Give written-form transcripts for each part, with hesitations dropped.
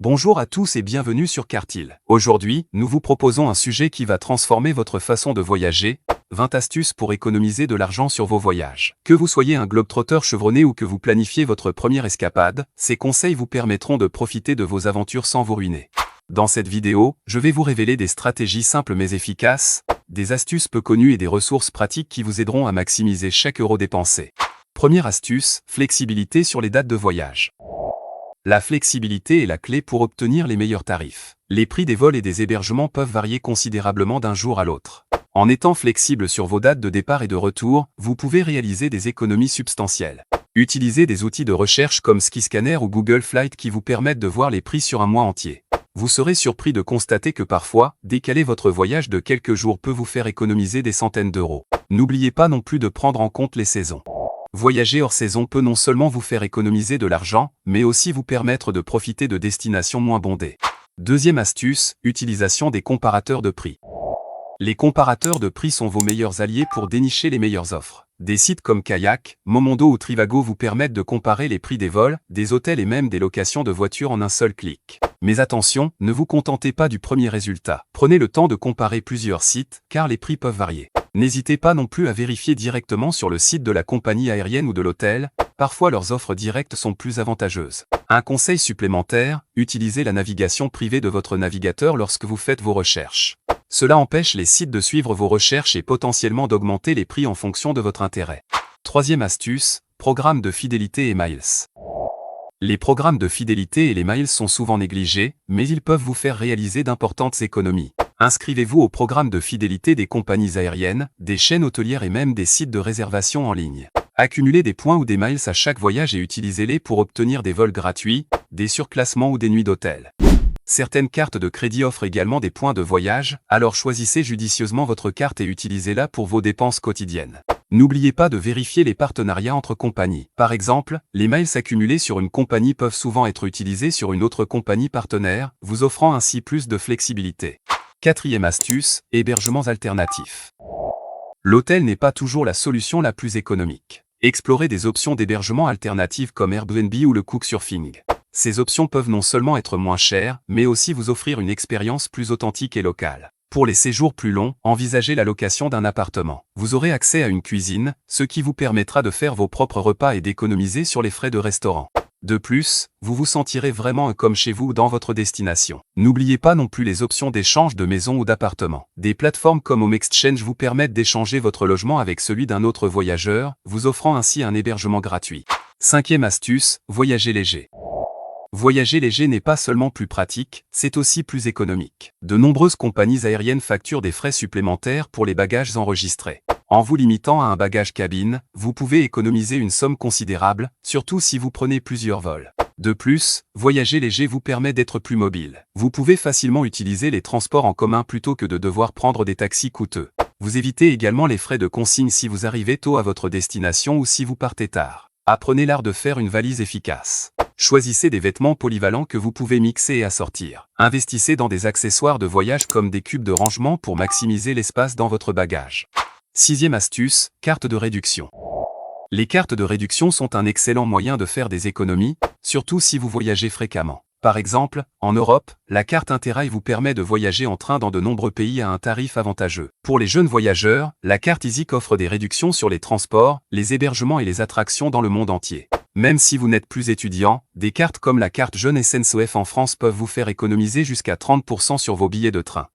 Bonjour à tous et bienvenue sur Cartil. Aujourd'hui, nous vous proposons un sujet qui va transformer votre façon de voyager, 20 astuces pour économiser de l'argent sur vos voyages. Que vous soyez un globe-trotter chevronné ou que vous planifiez votre première escapade, ces conseils vous permettront de profiter de vos aventures sans vous ruiner. Dans cette vidéo, je vais vous révéler des stratégies simples mais efficaces, des astuces peu connues et des ressources pratiques qui vous aideront à maximiser chaque euro dépensé. Première astuce, flexibilité sur les dates de voyage. La flexibilité est la clé pour obtenir les meilleurs tarifs. Les prix des vols et des hébergements peuvent varier considérablement d'un jour à l'autre. En étant flexible sur vos dates de départ et de retour, vous pouvez réaliser des économies substantielles. Utilisez des outils de recherche comme Skiscanner ou Google Flights qui vous permettent de voir les prix sur un mois entier. Vous serez surpris de constater que parfois, décaler votre voyage de quelques jours peut vous faire économiser des centaines d'euros. N'oubliez pas non plus de prendre en compte les saisons. Voyager hors saison peut non seulement vous faire économiser de l'argent, mais aussi vous permettre de profiter de destinations moins bondées. Deuxième astuce, utilisation des comparateurs de prix. Les comparateurs de prix sont vos meilleurs alliés pour dénicher les meilleures offres. Des sites comme Kayak, Momondo ou Trivago vous permettent de comparer les prix des vols, des hôtels et même des locations de voitures en un seul clic. Mais attention, ne vous contentez pas du premier résultat. Prenez le temps de comparer plusieurs sites, car les prix peuvent varier. N'hésitez pas non plus à vérifier directement sur le site de la compagnie aérienne ou de l'hôtel, parfois leurs offres directes sont plus avantageuses. Un conseil supplémentaire, utilisez la navigation privée de votre navigateur lorsque vous faites vos recherches. Cela empêche les sites de suivre vos recherches et potentiellement d'augmenter les prix en fonction de votre intérêt. Troisième astuce, programme de fidélité et miles. Les programmes de fidélité et les miles sont souvent négligés, mais ils peuvent vous faire réaliser d'importantes économies. Inscrivez-vous au programme de fidélité des compagnies aériennes, des chaînes hôtelières et même des sites de réservation en ligne. Accumulez des points ou des miles à chaque voyage et utilisez-les pour obtenir des vols gratuits, des surclassements ou des nuits d'hôtel. Certaines cartes de crédit offrent également des points de voyage, alors choisissez judicieusement votre carte et utilisez-la pour vos dépenses quotidiennes. N'oubliez pas de vérifier les partenariats entre compagnies. Par exemple, les miles accumulés sur une compagnie peuvent souvent être utilisés sur une autre compagnie partenaire, vous offrant ainsi plus de flexibilité. Quatrième astuce, hébergements alternatifs. L'hôtel n'est pas toujours la solution la plus économique. Explorez des options d'hébergement alternatives comme Airbnb ou le Couchsurfing. Ces options peuvent non seulement être moins chères, mais aussi vous offrir une expérience plus authentique et locale. Pour les séjours plus longs, envisagez la location d'un appartement. Vous aurez accès à une cuisine, ce qui vous permettra de faire vos propres repas et d'économiser sur les frais de restaurant. De plus, vous vous sentirez vraiment comme chez vous dans votre destination. N'oubliez pas non plus les options d'échange de maison ou d'appartement. Des plateformes comme Home Exchange vous permettent d'échanger votre logement avec celui d'un autre voyageur, vous offrant ainsi un hébergement gratuit. Cinquième astuce, voyager léger. Voyager léger n'est pas seulement plus pratique, c'est aussi plus économique. De nombreuses compagnies aériennes facturent des frais supplémentaires pour les bagages enregistrés. En vous limitant à un bagage cabine, vous pouvez économiser une somme considérable, surtout si vous prenez plusieurs vols. De plus, voyager léger vous permet d'être plus mobile. Vous pouvez facilement utiliser les transports en commun plutôt que de devoir prendre des taxis coûteux. Vous évitez également les frais de consigne si vous arrivez tôt à votre destination ou si vous partez tard. Apprenez l'art de faire une valise efficace. Choisissez des vêtements polyvalents que vous pouvez mixer et assortir. Investissez dans des accessoires de voyage comme des cubes de rangement pour maximiser l'espace dans votre bagage. Sixième astuce, carte de réduction. Les cartes de réduction sont un excellent moyen de faire des économies, surtout si vous voyagez fréquemment. Par exemple, en Europe, la carte Interrail vous permet de voyager en train dans de nombreux pays à un tarif avantageux. Pour les jeunes voyageurs, la carte Easyc offre des réductions sur les transports, les hébergements et les attractions dans le monde entier. Même si vous n'êtes plus étudiant, des cartes comme la carte jeune SNCF en France peuvent vous faire économiser jusqu'à 30% sur vos billets de train.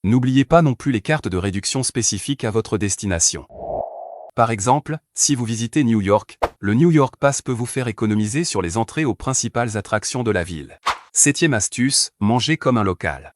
N'oubliez pas non plus les cartes de réduction spécifiques à votre destination. Par exemple, si vous visitez New York, le New York Pass peut vous faire économiser sur les entrées aux principales attractions de la ville. Septième astuce, manger comme un local.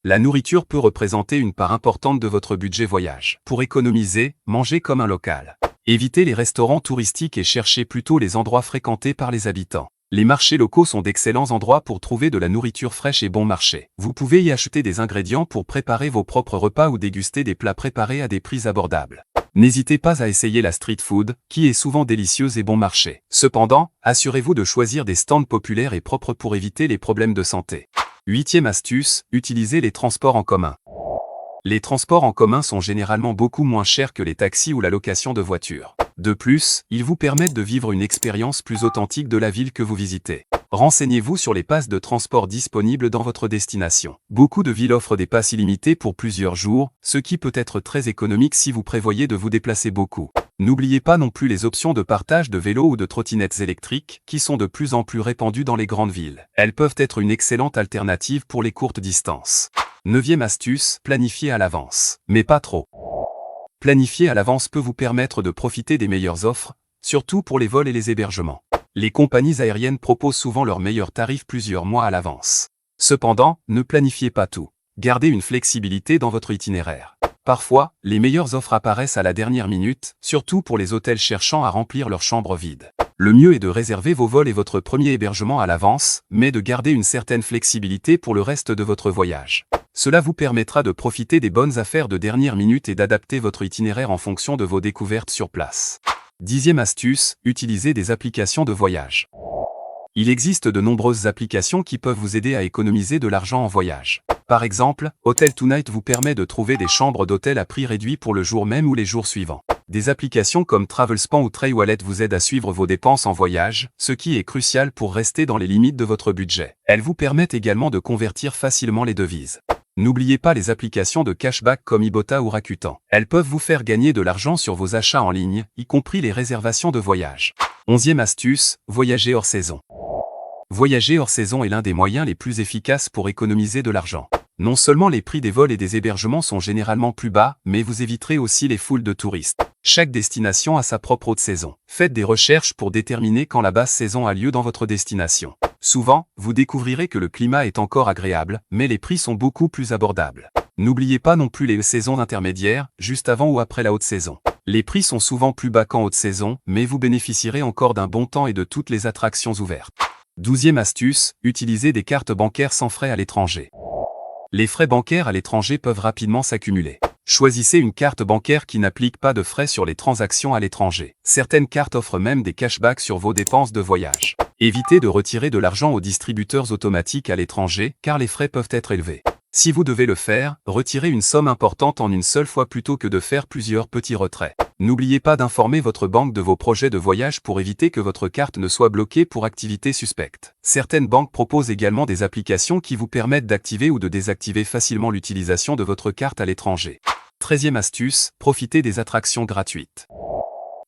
La nourriture peut représenter une part importante de votre budget voyage. Pour économiser, mangez comme un local. Évitez les restaurants touristiques et cherchez plutôt les endroits fréquentés par les habitants. Les marchés locaux sont d'excellents endroits pour trouver de la nourriture fraîche et bon marché. Vous pouvez y acheter des ingrédients pour préparer vos propres repas ou déguster des plats préparés à des prix abordables. N'hésitez pas à essayer la street food, qui est souvent délicieuse et bon marché. Cependant, assurez-vous de choisir des stands populaires et propres pour éviter les problèmes de santé. Huitième astuce, utilisez les transports en commun. Les transports en commun sont généralement beaucoup moins chers que les taxis ou la location de voitures. De plus, ils vous permettent de vivre une expérience plus authentique de la ville que vous visitez. Renseignez-vous sur les passes de transport disponibles dans votre destination. Beaucoup de villes offrent des passes illimitées pour plusieurs jours, ce qui peut être très économique si vous prévoyez de vous déplacer beaucoup. N'oubliez pas non plus les options de partage de vélos ou de trottinettes électriques, qui sont de plus en plus répandues dans les grandes villes. Elles peuvent être une excellente alternative pour les courtes distances. Neuvième astuce, planifier à l'avance. Mais pas trop. Planifier à l'avance peut vous permettre de profiter des meilleures offres, surtout pour les vols et les hébergements. Les compagnies aériennes proposent souvent leurs meilleurs tarifs plusieurs mois à l'avance. Cependant, ne planifiez pas tout. Gardez une flexibilité dans votre itinéraire. Parfois, les meilleures offres apparaissent à la dernière minute, surtout pour les hôtels cherchant à remplir leurs chambres vides. Le mieux est de réserver vos vols et votre premier hébergement à l'avance, mais de garder une certaine flexibilité pour le reste de votre voyage. Cela vous permettra de profiter des bonnes affaires de dernière minute et d'adapter votre itinéraire en fonction de vos découvertes sur place. 10e astuce, utilisez des applications de voyage. Il existe de nombreuses applications qui peuvent vous aider à économiser de l'argent en voyage. Par exemple, Hotel Tonight vous permet de trouver des chambres d'hôtel à prix réduit pour le jour même ou les jours suivants. Des applications comme TravelSpan ou TrayWallet vous aident à suivre vos dépenses en voyage, ce qui est crucial pour rester dans les limites de votre budget. Elles vous permettent également de convertir facilement les devises. N'oubliez pas les applications de cashback comme Ibotta ou Rakuten. Elles peuvent vous faire gagner de l'argent sur vos achats en ligne, y compris les réservations de voyage. 11e astuce, voyager hors saison. Voyager hors saison est l'un des moyens les plus efficaces pour économiser de l'argent. Non seulement les prix des vols et des hébergements sont généralement plus bas, mais vous éviterez aussi les foules de touristes. Chaque destination a sa propre haute saison. Faites des recherches pour déterminer quand la basse saison a lieu dans votre destination. Souvent, vous découvrirez que le climat est encore agréable, mais les prix sont beaucoup plus abordables. N'oubliez pas non plus les saisons intermédiaires, juste avant ou après la haute saison. Les prix sont souvent plus bas qu'en haute saison, mais vous bénéficierez encore d'un bon temps et de toutes les attractions ouvertes. 12e astuce, utilisez des cartes bancaires sans frais à l'étranger. Les frais bancaires à l'étranger peuvent rapidement s'accumuler. Choisissez une carte bancaire qui n'applique pas de frais sur les transactions à l'étranger. Certaines cartes offrent même des cashbacks sur vos dépenses de voyage. Évitez de retirer de l'argent aux distributeurs automatiques à l'étranger, car les frais peuvent être élevés. Si vous devez le faire, retirez une somme importante en une seule fois plutôt que de faire plusieurs petits retraits. N'oubliez pas d'informer votre banque de vos projets de voyage pour éviter que votre carte ne soit bloquée pour activité suspecte. Certaines banques proposent également des applications qui vous permettent d'activer ou de désactiver facilement l'utilisation de votre carte à l'étranger. 13e astuce, profitez des attractions gratuites.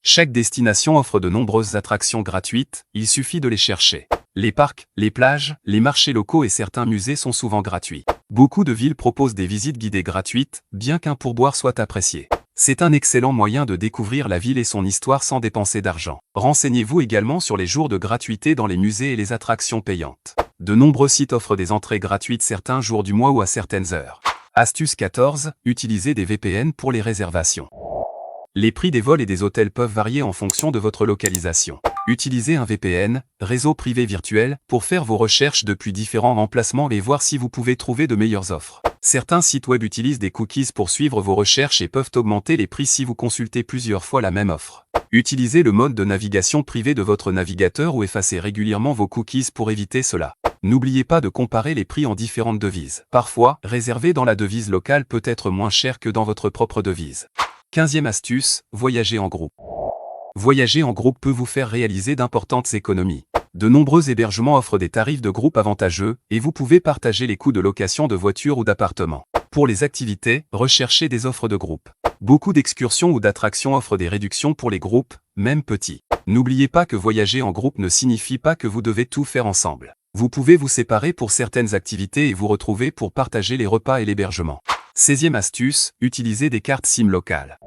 Chaque destination offre de nombreuses attractions gratuites, il suffit de les chercher. Les parcs, les plages, les marchés locaux et certains musées sont souvent gratuits. Beaucoup de villes proposent des visites guidées gratuites, bien qu'un pourboire soit apprécié. C'est un excellent moyen de découvrir la ville et son histoire sans dépenser d'argent. Renseignez-vous également sur les jours de gratuité dans les musées et les attractions payantes. De nombreux sites offrent des entrées gratuites certains jours du mois ou à certaines heures. Astuce 14, utilisez des VPN pour les réservations. Les prix des vols et des hôtels peuvent varier en fonction de votre localisation. Utilisez un VPN, réseau privé virtuel, pour faire vos recherches depuis différents emplacements et voir si vous pouvez trouver de meilleures offres. Certains sites web utilisent des cookies pour suivre vos recherches et peuvent augmenter les prix si vous consultez plusieurs fois la même offre. Utilisez le mode de navigation privé de votre navigateur ou effacez régulièrement vos cookies pour éviter cela. N'oubliez pas de comparer les prix en différentes devises. Parfois, réserver dans la devise locale peut être moins cher que dans votre propre devise. 15e astuce, voyager en groupe. Voyager en groupe peut vous faire réaliser d'importantes économies. De nombreux hébergements offrent des tarifs de groupe avantageux et vous pouvez partager les coûts de location de voitures ou d'appartements. Pour les activités, recherchez des offres de groupe. Beaucoup d'excursions ou d'attractions offrent des réductions pour les groupes, même petits. N'oubliez pas que voyager en groupe ne signifie pas que vous devez tout faire ensemble. Vous pouvez vous séparer pour certaines activités et vous retrouver pour partager les repas et l'hébergement. 16e astuce, utilisez des cartes SIM locales.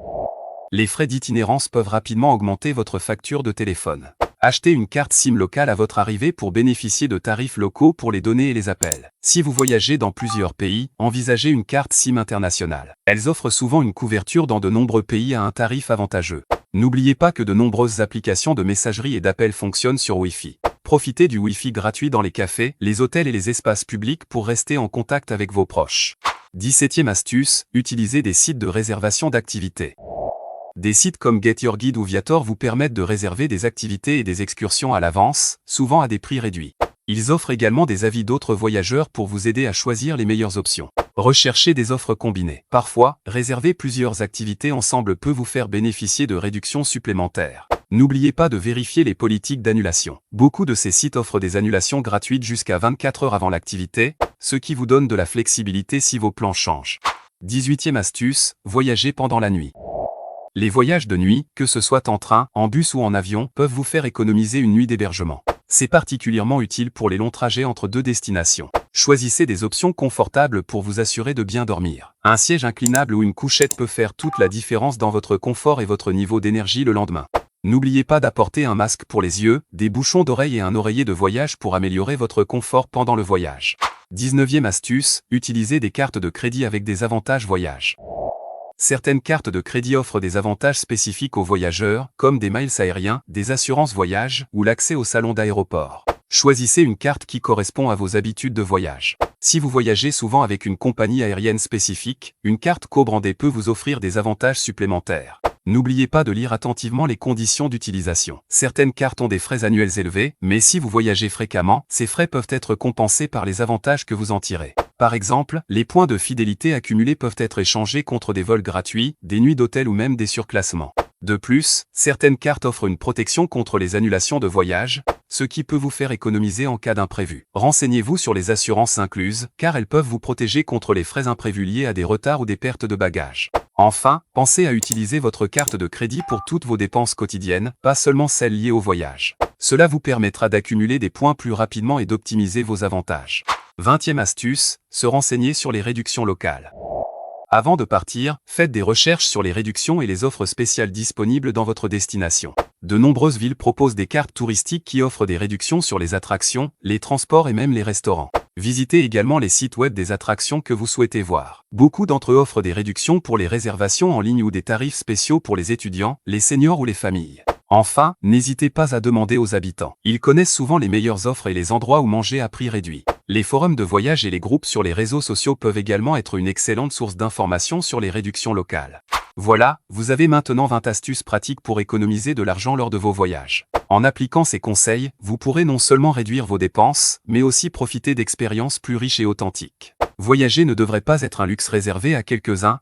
Les frais d'itinérance peuvent rapidement augmenter votre facture de téléphone. Achetez une carte SIM locale à votre arrivée pour bénéficier de tarifs locaux pour les données et les appels. Si vous voyagez dans plusieurs pays, envisagez une carte SIM internationale. Elles offrent souvent une couverture dans de nombreux pays à un tarif avantageux. N'oubliez pas que de nombreuses applications de messagerie et d'appels fonctionnent sur Wi-Fi. Profitez du Wi-Fi gratuit dans les cafés, les hôtels et les espaces publics pour rester en contact avec vos proches. 17e astuce, utilisez des sites de réservation d'activités. Des sites comme Get Your Guide ou Viator vous permettent de réserver des activités et des excursions à l'avance, souvent à des prix réduits. Ils offrent également des avis d'autres voyageurs pour vous aider à choisir les meilleures options. Recherchez des offres combinées. Parfois, réserver plusieurs activités ensemble peut vous faire bénéficier de réductions supplémentaires. N'oubliez pas de vérifier les politiques d'annulation. Beaucoup de ces sites offrent des annulations gratuites jusqu'à 24 heures avant l'activité, ce qui vous donne de la flexibilité si vos plans changent. 18e astuce, voyager pendant la nuit. Les voyages de nuit, que ce soit en train, en bus ou en avion, peuvent vous faire économiser une nuit d'hébergement. C'est particulièrement utile pour les longs trajets entre deux destinations. Choisissez des options confortables pour vous assurer de bien dormir. Un siège inclinable ou une couchette peut faire toute la différence dans votre confort et votre niveau d'énergie le lendemain. N'oubliez pas d'apporter un masque pour les yeux, des bouchons d'oreille et un oreiller de voyage pour améliorer votre confort pendant le voyage. 19e astuce, utilisez des cartes de crédit avec des avantages voyage. Certaines cartes de crédit offrent des avantages spécifiques aux voyageurs, comme des miles aériens, des assurances voyage ou l'accès au salon d'aéroport. Choisissez une carte qui correspond à vos habitudes de voyage. Si vous voyagez souvent avec une compagnie aérienne spécifique, une carte co-brandée peut vous offrir des avantages supplémentaires. N'oubliez pas de lire attentivement les conditions d'utilisation. Certaines cartes ont des frais annuels élevés, mais si vous voyagez fréquemment, ces frais peuvent être compensés par les avantages que vous en tirez. Par exemple, les points de fidélité accumulés peuvent être échangés contre des vols gratuits, des nuits d'hôtel ou même des surclassements. De plus, certaines cartes offrent une protection contre les annulations de voyage, ce qui peut vous faire économiser en cas d'imprévu. Renseignez-vous sur les assurances incluses, car elles peuvent vous protéger contre les frais imprévus liés à des retards ou des pertes de bagages. Enfin, pensez à utiliser votre carte de crédit pour toutes vos dépenses quotidiennes, pas seulement celles liées au voyage. Cela vous permettra d'accumuler des points plus rapidement et d'optimiser vos avantages. 20e astuce, se renseigner sur les réductions locales. Avant de partir, faites des recherches sur les réductions et les offres spéciales disponibles dans votre destination. De nombreuses villes proposent des cartes touristiques qui offrent des réductions sur les attractions, les transports et même les restaurants. Visitez également les sites web des attractions que vous souhaitez voir. Beaucoup d'entre eux offrent des réductions pour les réservations en ligne ou des tarifs spéciaux pour les étudiants, les seniors ou les familles. Enfin, n'hésitez pas à demander aux habitants. Ils connaissent souvent les meilleures offres et les endroits où manger à prix réduit. Les forums de voyage et les groupes sur les réseaux sociaux peuvent également être une excellente source d'informations sur les réductions locales. Voilà, vous avez maintenant 20 astuces pratiques pour économiser de l'argent lors de vos voyages. En appliquant ces conseils, vous pourrez non seulement réduire vos dépenses, mais aussi profiter d'expériences plus riches et authentiques. Voyager ne devrait pas être un luxe réservé à quelques-uns.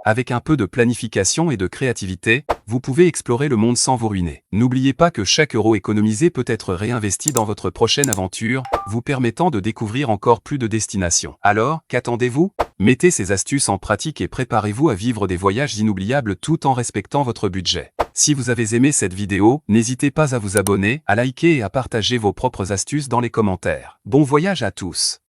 Avec un peu de planification et de créativité, vous pouvez explorer le monde sans vous ruiner. N'oubliez pas que chaque euro économisé peut être réinvesti dans votre prochaine aventure, vous permettant de découvrir encore plus de destinations. Alors, qu'attendez-vous? Mettez ces astuces en pratique et préparez-vous à vivre des voyages inoubliables tout en respectant votre budget. Si vous avez aimé cette vidéo, n'hésitez pas à vous abonner, à liker et à partager vos propres astuces dans les commentaires. Bon voyage à tous!